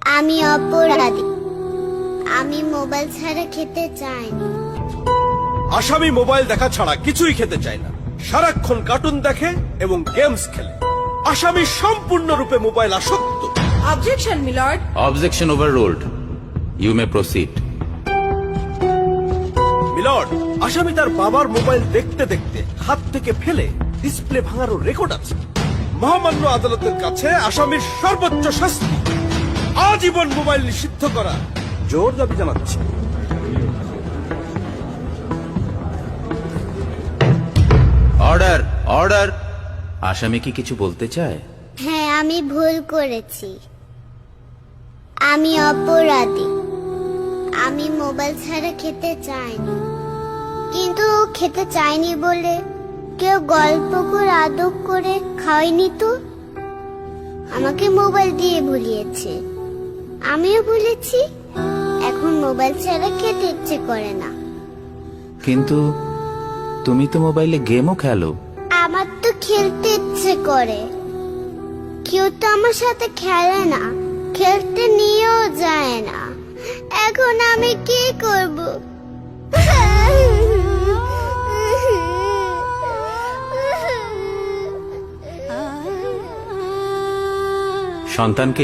আমি অপরাধী। আমি মোবাইল ছাড়া খেতে চাইনি। আসামি মোবাইল দেখা ছাড়া কিছুই খেতে চায় না, সারাক্ষণ কার্টুন দেখে এবং গেমস খেলে। আসামি সম্পূর্ণরূপে মোবাইল আসক্ত। Objection, my lord. Objection overruled. You may proceed. Milord, আসামি তার বাবার মোবাইল দেখতে দেখতে হাত থেকে ফেলে ডিসপ্লে ভাঙারও রেকর্ড আছে। মহামান্য আদালতের কাছে আসামির সর্বোচ্চ শাস্তি আজীবন মোবাইল নিষিদ্ধ করা জোর দাবি জানাচ্ছে। Order, order. আসামি কি কিছু বলতে চায়? হ্যাঁ, আমি ভুল করেছি। আমি অপরাধী। আমি মোবাইল ছাড়া খেতে চাইনি, কিন্তু খেতে চাইনি বলে কেউ গল্প করে আদর করে খাওয়াইনি তো। আমাকে মোবাইল দিয়ে ভুলিয়েছে, আমিও ভুলেছি। এখন মোবাইল ছাড়া খেতে ইচ্ছে করে না। কিন্তু তুমি তো মোবাইলে গেমও খেলো। আমার তো খেলতে ইচ্ছে করে, কেউ তো আমার সাথে খেলে না, খেলতে নিয়েও যায় না। এখন আমি কি করব? সন্তানকে